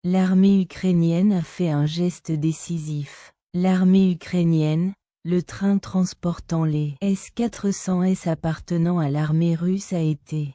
L'armée ukrainienne a fait un geste décisif. L'armée ukrainienne, le train transportant les S-400S appartenant à l'armée russe a été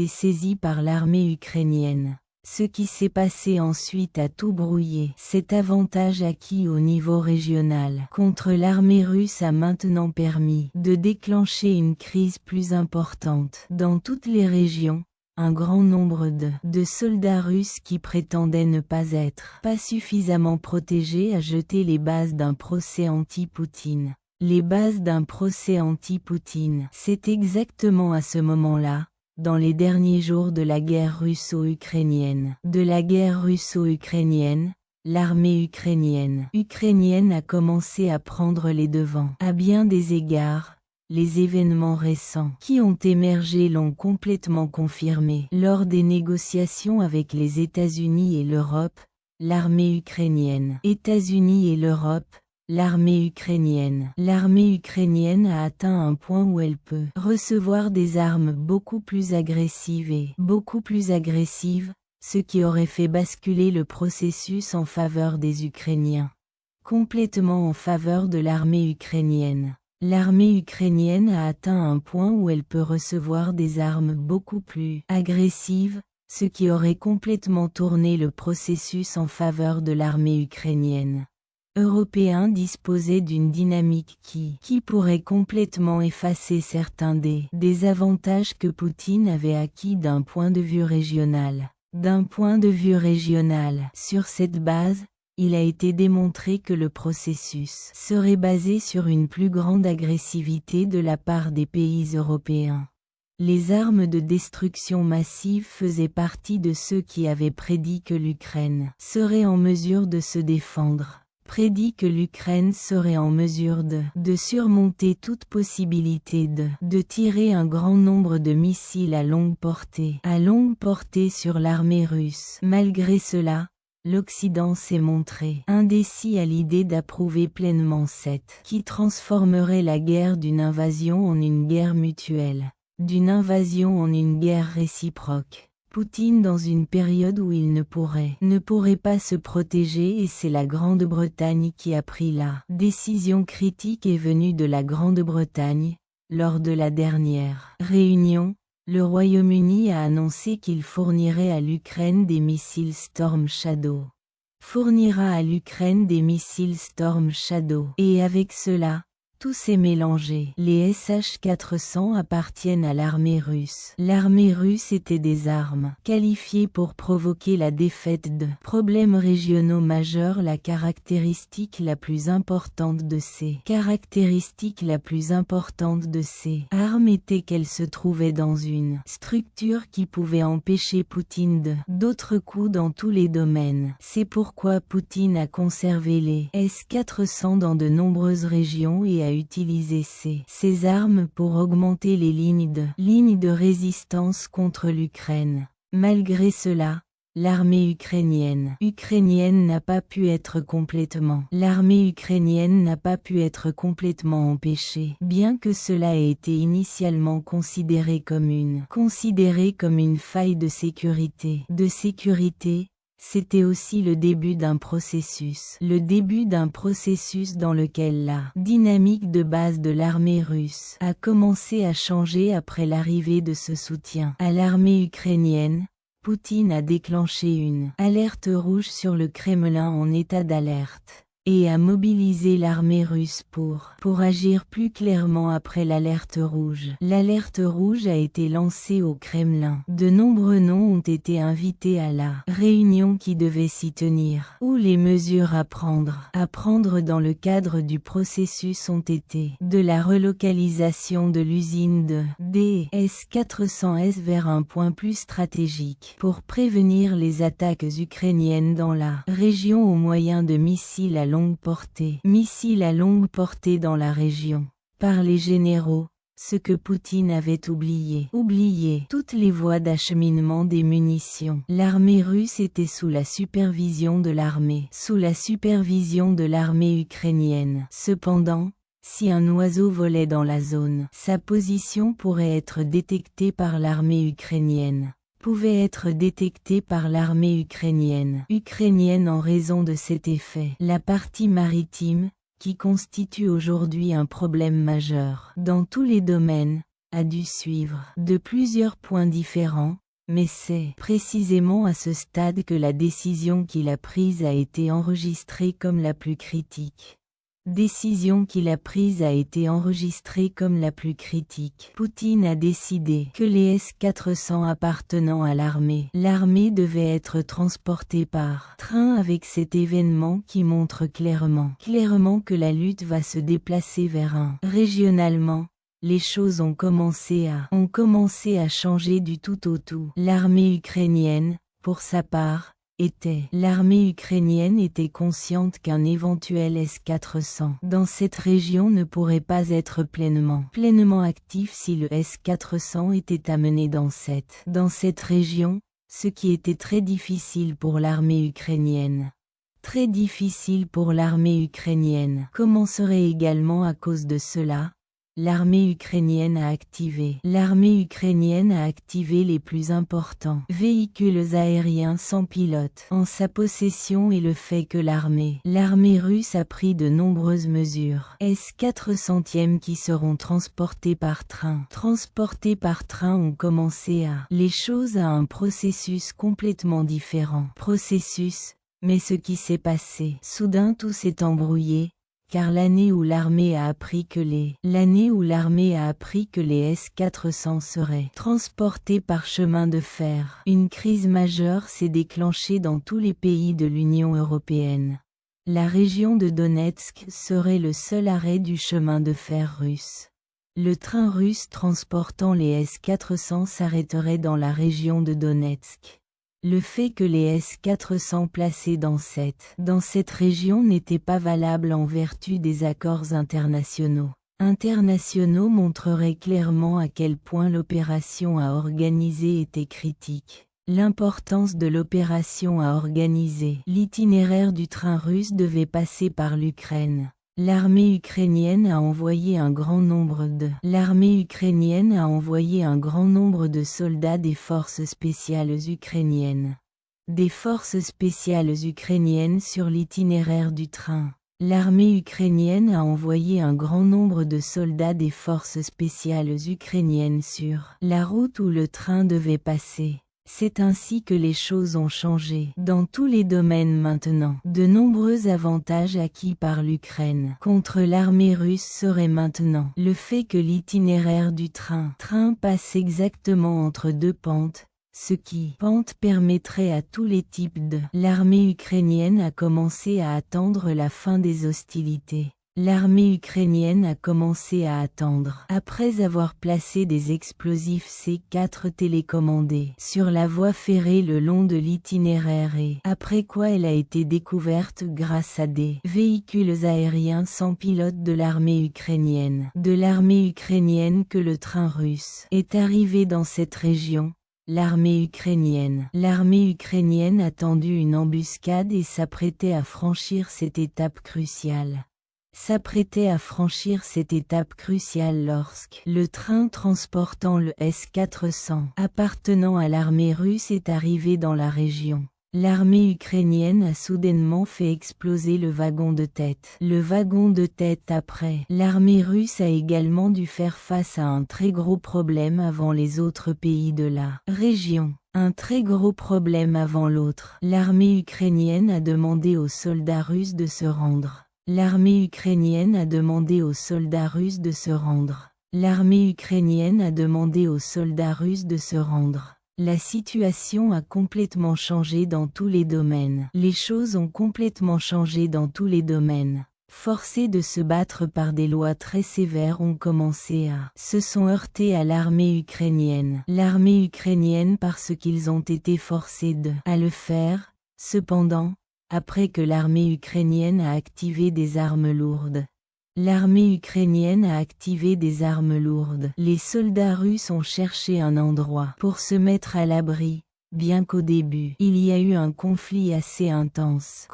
saisi par l'armée ukrainienne. Ce qui s'est passé ensuite a tout brouillé. Cet avantage acquis au niveau régional contre l'armée russe a maintenant permis de déclencher une crise plus importante dans toutes les régions. Un grand nombre de soldats russes qui prétendaient ne pas être suffisamment protégés a jeté les bases d'un procès anti-Poutine. Les bases d'un procès anti-Poutine. C'est exactement à ce moment-là, dans les derniers jours de la guerre russo-ukrainienne. L'armée ukrainienne a commencé à prendre les devants. À bien des égards, les événements récents qui ont émergé l'ont complètement confirmé. Lors des négociations avec les États-Unis et l'Europe, l'armée ukrainienne. L'armée ukrainienne a atteint un point où elle peut recevoir des armes beaucoup plus agressives, ce qui aurait fait basculer le processus en faveur des Ukrainiens. Complètement en faveur de l'armée ukrainienne. L'armée ukrainienne a atteint un point où elle peut recevoir des armes beaucoup plus agressives, ce qui aurait complètement tourné le processus en faveur de l'armée ukrainienne. Européens disposaient d'une dynamique qui pourrait complètement effacer certains des avantages que Poutine avait acquis d'un point de vue régional. Sur cette base, il a été démontré que le processus serait basé sur une plus grande agressivité de la part des pays européens. Les armes de destruction massive faisaient partie de ceux qui avaient prédit que l'Ukraine serait en mesure de se défendre. De surmonter toute possibilité de tirer un grand nombre de missiles à longue portée sur l'armée russe. Malgré cela, l'Occident s'est montré indécis à l'idée d'approuver pleinement cette qui transformerait la guerre d'une invasion en une guerre mutuelle, d'une invasion en une guerre réciproque. Poutine dans une période où il ne pourrait pas se protéger et c'est la Grande-Bretagne qui a pris la décision critique est venue de la Grande-Bretagne. Lors de la dernière réunion, le Royaume-Uni a annoncé qu'il fournirait à l'Ukraine des missiles Storm Shadow. Et avec cela, tout s'est mélangé. Les SH-400 appartiennent à l'armée russe. L'armée russe était des armes qualifiées pour provoquer la défaite de problèmes régionaux majeurs. La caractéristique la plus importante de ces armes était qu'elles se trouvaient dans une structure qui pouvait empêcher Poutine d'autres coups dans tous les domaines. C'est pourquoi Poutine a conservé les S-400 dans de nombreuses régions et a utilisé ces armes pour augmenter les lignes de résistance contre l'Ukraine. Malgré cela, l'armée ukrainienne n'a pas pu être complètement empêchée, bien que cela ait été initialement considéré comme une faille de sécurité. C'était aussi le début d'un processus dans lequel la dynamique de base de l'armée russe a commencé à changer après l'arrivée de ce soutien à l'armée ukrainienne. Poutine a déclenché une alerte rouge sur le Kremlin en état d'alerte et a mobilisé l'armée russe pour agir plus clairement après l'alerte rouge. L'alerte rouge a été lancée au Kremlin. De nombreux noms ont été invités à la réunion qui devait s'y tenir, où les mesures à prendre dans le cadre du processus ont été de la relocalisation de l'usine des S-400S vers un point plus stratégique pour prévenir les attaques ukrainiennes dans la région au moyen de missiles à longue portée dans la région. Par les généraux, ce que Poutine avait oublié, toutes les voies d'acheminement des munitions. L'armée russe était sous la supervision de l'armée ukrainienne. Cependant, si un oiseau volait dans la zone, sa position pourrait être détectée par l'armée ukrainienne. pouvait être détecté par l'armée ukrainienne en raison de cet effet. La partie maritime, qui constitue aujourd'hui un problème majeur dans tous les domaines, a dû suivre de plusieurs points différents, mais c'est précisément à ce stade que la décision qu'il a prise a été enregistrée comme la plus critique. Poutine a décidé que les S-400 appartenant à l'armée devaient être transportés par train avec cet événement qui montre clairement que la lutte va se déplacer vers un régionalement. Les choses ont commencé à changer du tout au tout. L'armée ukrainienne, pour sa part, était consciente qu'un éventuel S-400 dans cette région ne pourrait pas être pleinement actif si le S-400 était amené dans cette région, ce qui était très difficile pour l'armée ukrainienne. Commencerait également à cause de cela. L'armée ukrainienne a activé les plus importants véhicules aériens sans pilote en sa possession et le fait que l'armée russe a pris de nombreuses mesures S-400 qui seront transportés par train ont commencé les choses à un processus complètement différent. Mais ce qui s'est passé, soudain tout s'est embrouillé. Car l'année où l'armée a appris que les S-400 seraient transportés par chemin de fer, une crise majeure s'est déclenchée dans tous les pays de l'Union européenne. La région de Donetsk serait le seul arrêt du chemin de fer russe. Le train russe transportant les S-400 s'arrêterait dans la région de Donetsk. Le fait que les S-400 placés dans cette région n'étaient pas valables en vertu des accords internationaux montrerait clairement à quel point l'opération à organiser était critique. L'importance de l'opération à organiser. L'itinéraire du train russe devait passer par l'Ukraine. L'armée ukrainienne a envoyé un grand nombre de soldats des forces spéciales ukrainiennes sur l'itinéraire du train. L'armée ukrainienne a envoyé un grand nombre de soldats des forces spéciales ukrainiennes sur la route où le train devait passer. C'est ainsi que les choses ont changé dans tous les domaines maintenant. De nombreux avantages acquis par l'Ukraine contre l'armée russe seraient maintenant le fait que l'itinéraire du train passe exactement entre deux pentes, ce qui permettrait à tous les types de l'armée ukrainienne à commencer à attendre la fin des hostilités. L'armée ukrainienne a commencé à attendre après avoir placé des explosifs C4 télécommandés sur la voie ferrée le long de l'itinéraire et après quoi elle a été découverte grâce à des véhicules aériens sans pilote de l'armée ukrainienne que le train russe est arrivé dans cette région. L'armée ukrainienne a tendu une embuscade et s'apprêtait à franchir cette étape cruciale. Lorsque le train transportant le S-400 appartenant à l'armée russe est arrivé dans la région. L'armée ukrainienne a soudainement fait exploser le wagon de tête. Après, l'armée russe a également dû faire face à un très gros problème avant les autres pays de la région. L'armée ukrainienne a demandé aux soldats russes de se rendre. La situation a complètement changé dans tous les domaines. Les choses ont complètement changé dans tous les domaines. Forcés de se battre par des lois très sévères ont commencé à se sont heurtés à l'armée ukrainienne. Parce qu'ils ont été forcés à le faire. Cependant, après que l'armée ukrainienne a activé des armes lourdes. Les soldats russes ont cherché un endroit pour se mettre à l'abri, bien qu'au début, il y a eu un conflit assez intense.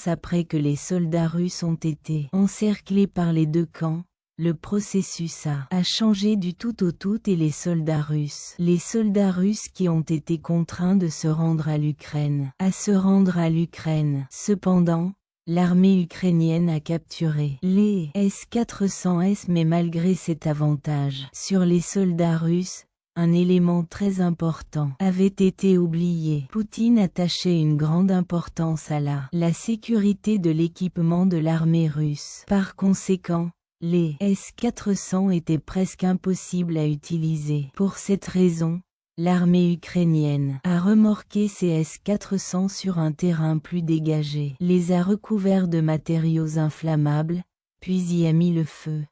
Après que les soldats russes ont été encerclés par les deux camps, le processus a changé du tout au tout et les soldats russes qui ont été contraints de se rendre à l'Ukraine, Cependant, l'armée ukrainienne a capturé les S-400S mais malgré cet avantage sur les soldats russes, un élément très important avait été oublié. Poutine attachait une grande importance à la sécurité de l'équipement de l'armée russe. Par conséquent, les S-400 étaient presque impossibles à utiliser. Pour cette raison, l'armée ukrainienne a remorqué ces S-400 sur un terrain plus dégagé, les a recouverts de matériaux inflammables, puis y a mis le feu.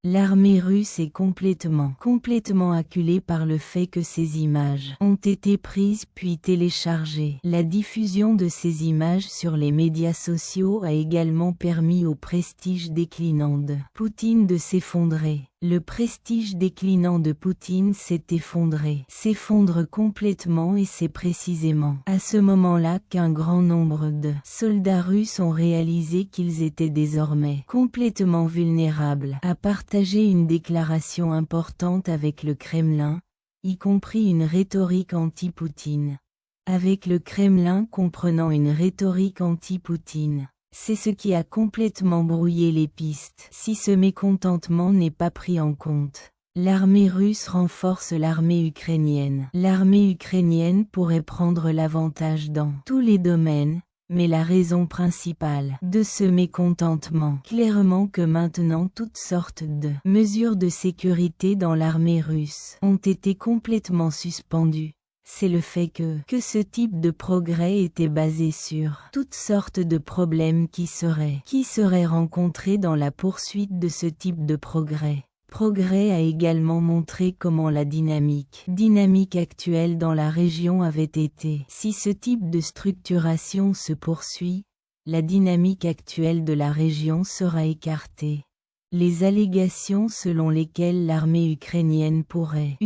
L'armée russe est complètement acculée par le fait que ces images ont été prises puis téléchargées. La diffusion de ces images sur les médias sociaux a également permis au prestige déclinant de Poutine de s'effondrer. Le prestige déclinant de Poutine s'effondre complètement et c'est précisément à ce moment-là qu'un grand nombre de soldats russes ont réalisé qu'ils étaient désormais complètement vulnérables à partager une déclaration importante avec le Kremlin, y compris une rhétorique anti-Poutine. Avec le Kremlin comprenant une rhétorique anti-Poutine. C'est ce qui a complètement brouillé les pistes. Si ce mécontentement n'est pas pris en compte, l'armée russe renforce l'armée ukrainienne. L'armée ukrainienne pourrait prendre l'avantage dans tous les domaines, mais la raison principale de ce mécontentement, clairement que maintenant toutes sortes de mesures de sécurité dans l'armée russe ont été complètement suspendues. C'est le fait que ce type de progrès était basé sur toutes sortes de problèmes qui seraient rencontrés dans la poursuite de ce type de progrès. Progrès a également montré comment la dynamique actuelle dans la région avait été. Si ce type de structuration se poursuit, la dynamique actuelle de la région sera écartée. Les allégations selon lesquelles l'armée ukrainienne pourrait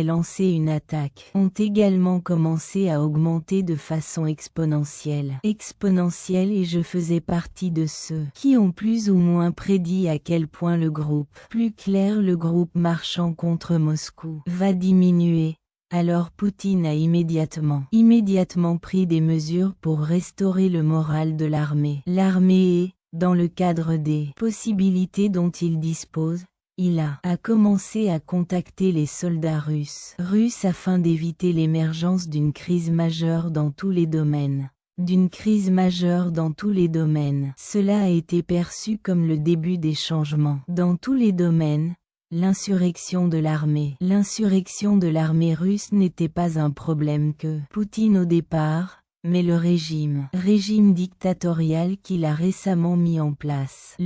lancer une attaque ont également commencé à augmenter de façon exponentielle et je faisais partie de ceux qui ont plus ou moins prédit à quel point le groupe marchand contre Moscou va diminuer. Alors Poutine a immédiatement pris des mesures pour restaurer le moral de l'armée. L'armée est, dans le cadre des possibilités dont il dispose, il a commencé à contacter les soldats russes afin d'éviter l'émergence d'une crise majeure dans tous les domaines. Cela a été perçu comme le début des changements dans tous les domaines. L'insurrection de l'armée russe n'était pas un problème que Poutine au départ, mais le régime dictatorial qu'il a récemment mis en place.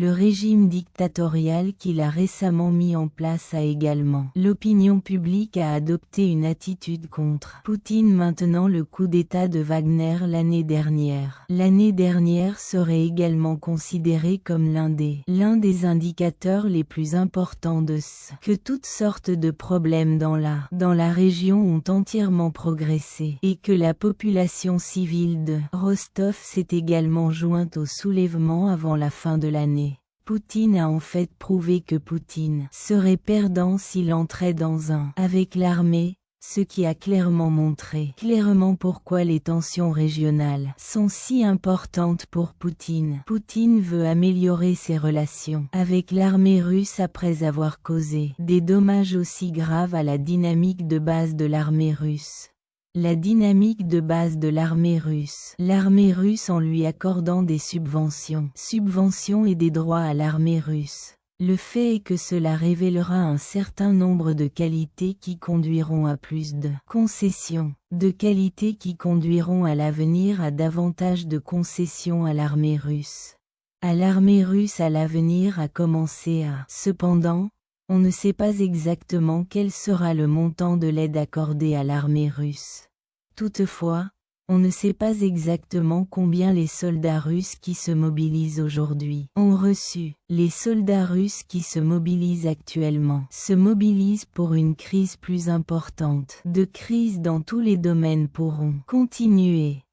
A également. L'opinion publique a adopté une attitude contre Poutine maintenant le coup d'État de Wagner l'année dernière. L'année dernière serait également considéré comme l'un des indicateurs les plus importants de ce que toutes sortes de problèmes dans la région ont entièrement progressé et que la population civile de Rostov s'est également jointe au soulèvement avant la fin de l'année. Poutine a en fait prouvé que Poutine serait perdant s'il entrait dans un avec l'armée, ce qui a clairement montré pourquoi les tensions régionales sont si importantes pour Poutine. Poutine veut améliorer ses relations avec l'armée russe après avoir causé des dommages aussi graves à la dynamique de base de l'armée russe. L'armée russe en lui accordant des subventions et des droits à l'armée russe. Le fait est que cela révélera un certain nombre de qualités qui conduiront à plus de concessions, de qualités qui conduiront à l'avenir à davantage de concessions à l'armée russe. À l'avenir a commencé à. Cependant, on ne sait pas exactement quel sera le montant de l'aide accordée à l'armée russe. Toutefois, on ne sait pas exactement combien les soldats russes qui se mobilisent aujourd'hui ont reçu. Les soldats russes qui se mobilisent actuellement se mobilisent pour une crise plus importante. De crise dans tous les domaines pourront continuer.